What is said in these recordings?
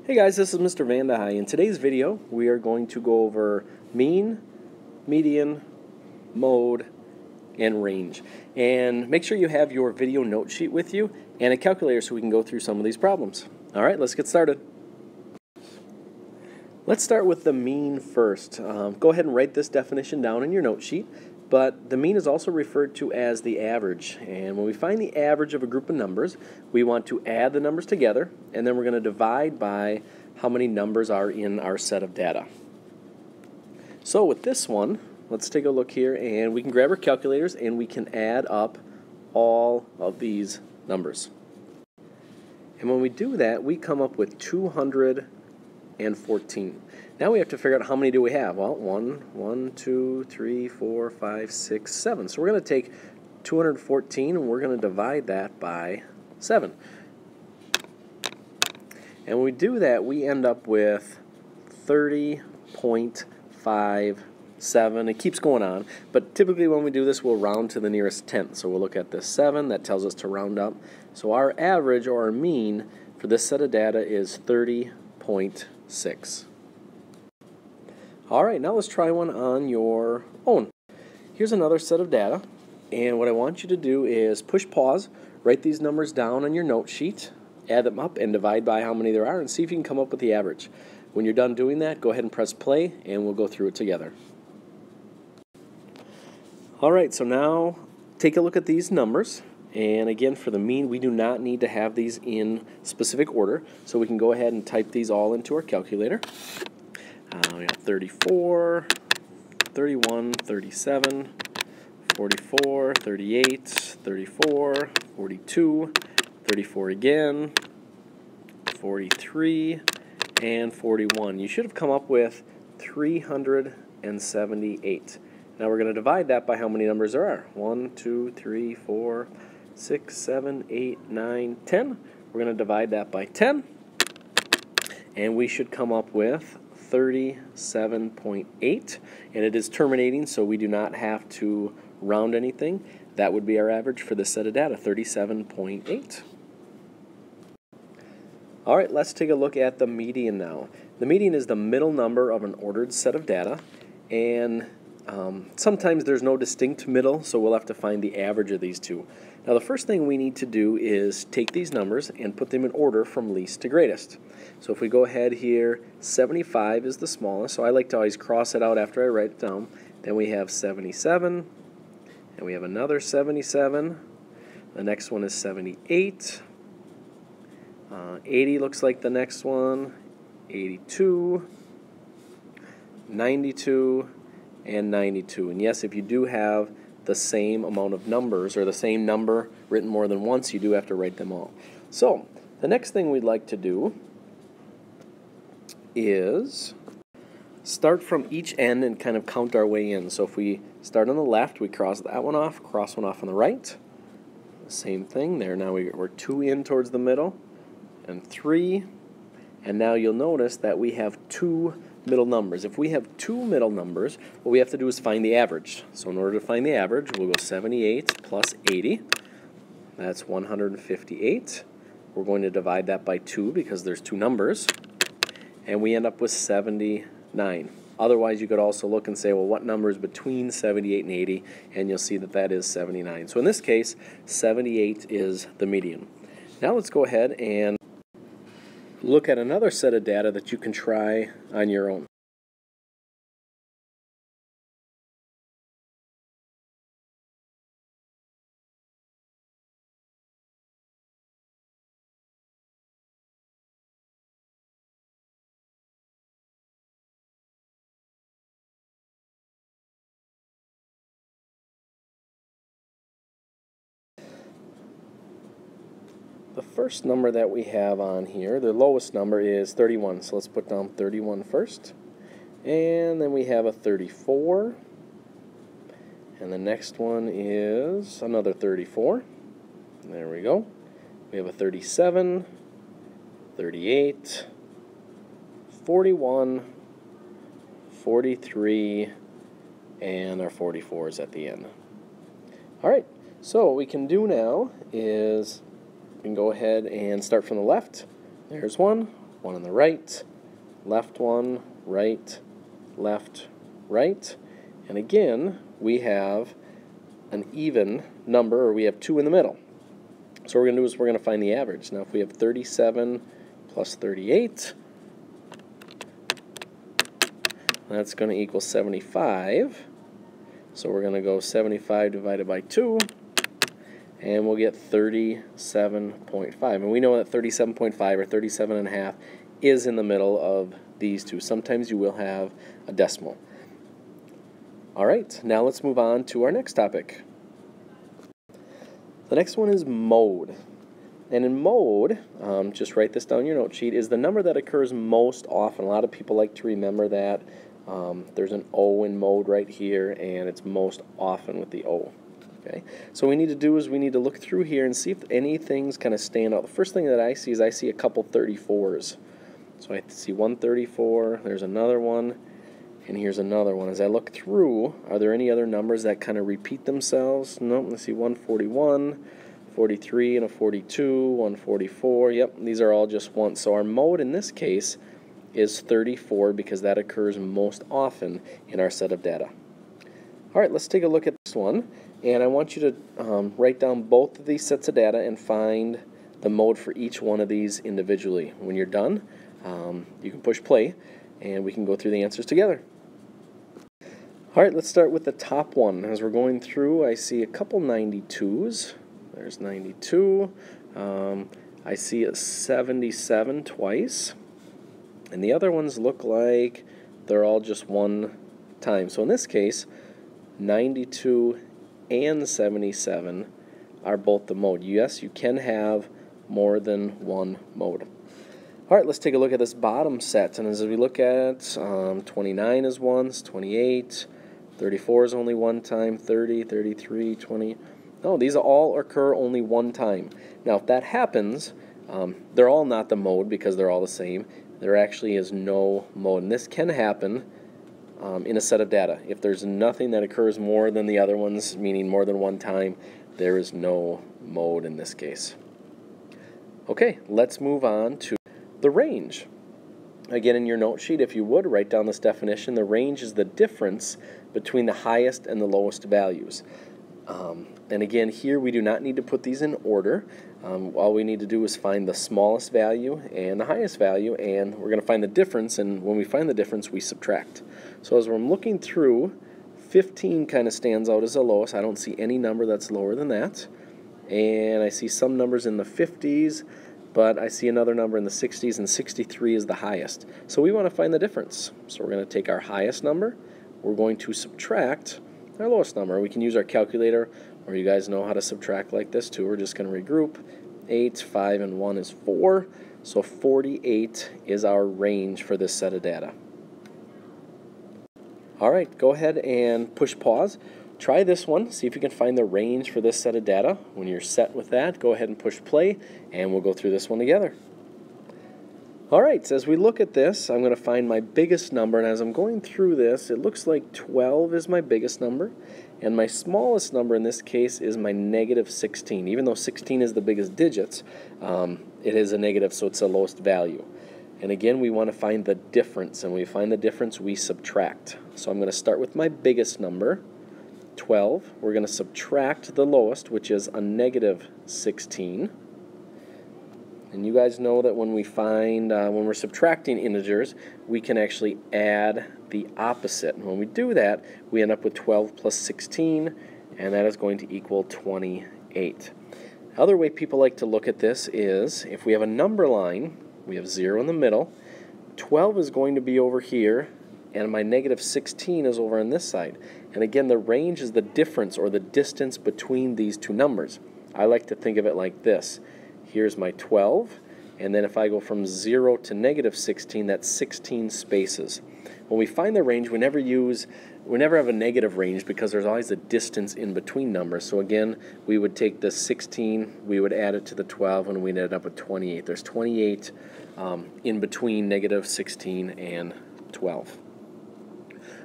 Hey guys, this is Mr. Vandehei. In today's video, we are going to go over mean, median, mode, and range. And make sure you have your video note sheet with you and a calculator so we can go through some of these problems. Alright, let's get started. Let's start with the mean first. Go ahead and write this definition down in your note sheet. But the mean is also referred to as the average. And when we find the average of a group of numbers, we want to add the numbers together, and then we're going to divide by how many numbers are in our set of data. So with this one, let's take a look here, and we can grab our calculators and we can add up all of these numbers. And when we do that, we come up with 214. Now we have to figure out how many do we have. Well, 1, 2, 3, 4, 5, 6, 7. So we're going to take 214 and we're going to divide that by 7. And when we do that, we end up with 30.57. It keeps going on, but typically when we do this, we'll round to the nearest tenth. So we'll look at this 7. That tells us to round up. So our average or our mean for this set of data is 30.6. Alright, now let's try one on your own. Here's another set of data, and what I want you to do is push pause, write these numbers down on your note sheet, add them up, and divide by how many there are, and see if you can come up with the average. When you're done doing that, go ahead and press play, and we'll go through it together. Alright, so now take a look at these numbers, and again, for the mean, we do not need to have these in specific order, so we can go ahead and type these all into our calculator. We have 34, 31, 37, 44, 38, 34, 42, 34 again, 43, and 41. You should have come up with 378. Now we're going to divide that by how many numbers there are. 1, 2, 3, 4, 6, 7, 8, 9, 10. We're going to divide that by 10, and we should come up with 37.8, and it is terminating, so we do not have to round anything. That would be our average for this set of data, 37.8. Alright, let's take a look at the median now. The median is the middle number of an ordered set of data, and sometimes there's no distinct middle, so we'll have to find the average of these two. Now the first thing we need to do is take these numbers and put them in order from least to greatest. So if we go ahead here, 75 is the smallest, so I like to always cross it out after I write it down. Then we have 77, and we have another 77. The next one is 78. 80 looks like the next one. 82, 92, and 92. And yes, if you do have the same amount of numbers, or the same number written more than once, you do have to write them all. So the next thing we'd like to do is start from each end and kind of count our way in. So if we start on the left, we cross that one off, cross one off on the right. Same thing there. Now we're 2 in towards the middle, and 3. And now you'll notice that we have 2 middle numbers. If we have 2 middle numbers, what we have to do is find the average. So in order to find the average, we'll go 78 plus 80. That's 158. We're going to divide that by 2 because there's 2 numbers. And we end up with 79. Otherwise, you could also look and say, well, what number is between 78 and 80? And you'll see that that is 79. So in this case, 78 is the median. Now let's go ahead and look at another set of data that you can try on your own. The first number that we have on here, the lowest number is 31. So let's put down 31 first. And then we have a 34. And the next one is another 34. There we go. We have a 37, 38, 41, 43, and our 44 is at the end. Alright, so what we can do now is we can go ahead and start from the left. There's 1, one on the right, left one, right, left, right. And again, we have an even number, or we have 2 in the middle. So what we're going to do is we're going to find the average. Now if we have 37 plus 38, that's going to equal 75. So we're going to go 75 divided by 2, and we'll get 37.5. And we know that 37.5 or 37.5 is in the middle of these two. Sometimes you will have a decimal. All right, now let's move on to our next topic. The next one is mode. And in mode, just write this down in your note sheet, is the number that occurs most often. A lot of people like to remember that. There's an O in mode right here, and it's most often with the O. Okay, so what we need to do is we need to look through here and see if anything's kind of stand out. The first thing that I see is I see a couple 34s. So I see one 34, there's another one, and here's another one. As I look through, are there any other numbers that kind of repeat themselves? Nope, I see 141, 43, and a 42, 144. Yep, these are all just ones. So our mode in this case is 34 because that occurs most often in our set of data. All right, let's take a look at this one. And I want you to write down both of these sets of data and find the mode for each one of these individually. When you're done, you can push play, and we can go through the answers together. All right, let's start with the top one. As we're going through, I see a couple 92s. There's 92. I see a 77 twice. And the other ones look like they're all just one time. So in this case, 92 and 77 are both the mode. Yes, you can have more than one mode. All right, let's take a look at this bottom set. And as we look at 29 is once, 28, 34 is only one time, 30, 33, 20. No, these all occur only one time. Now, if that happens, they're all not the mode because they're all the same. There actually is no mode. And this can happen in a set of data. If there's nothing that occurs more than the other ones, meaning more than one time, there is no mode in this case. Okay, let's move on to the range. Again, in your note sheet, if you would, write down this definition. The range is the difference between the highest and the lowest values. And again, here we do not need to put these in order. All we need to do is find the smallest value and the highest value, and we're going to find the difference, and when we find the difference, we subtract. So as I'm looking through, 15 kind of stands out as the lowest. I don't see any number that's lower than that. And I see some numbers in the 50s, but I see another number in the 60s, and 63 is the highest. So we want to find the difference. So we're going to take our highest number, we're going to subtract our lowest number. We can use our calculator, or you guys know how to subtract like this too. We're just going to regroup. 8, 5, and 1 is 4. So 48 is our range for this set of data. All right, go ahead and push pause. Try this one. See if you can find the range for this set of data. When you're set with that, go ahead and push play, and we'll go through this one together. All right, so as we look at this, I'm going to find my biggest number, and as I'm going through this, it looks like 12 is my biggest number, and my smallest number in this case is my negative 16. Even though 16 is the biggest digits, it is a negative, so it's the lowest value. And again, we want to find the difference, and when we find the difference, we subtract. So I'm going to start with my biggest number, 12. We're going to subtract the lowest, which is a negative 16. And you guys know that when we find, when we're subtracting integers, we can actually add the opposite. And when we do that, we end up with 12 plus 16, and that is going to equal 28. The other way people like to look at this is if we have a number line, we have 0 in the middle, 12 is going to be over here, and my negative 16 is over on this side. And again, the range is the difference or the distance between these two numbers. I like to think of it like this. Here's my 12, and then if I go from 0 to negative 16, that's 16 spaces. When we find the range, we never have a negative range because there's always a distance in between numbers. So again, we would take the 16, we would add it to the 12, and we'd end up with 28. There's 28 in between negative 16 and 12.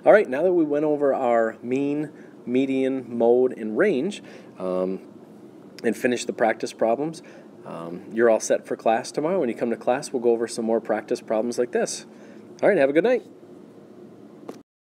All right, now that we went over our mean, median, mode, and range, and finished the practice problems, You're all set for class tomorrow. When you come to class, we'll go over some more practice problems like this. All right, have a good night.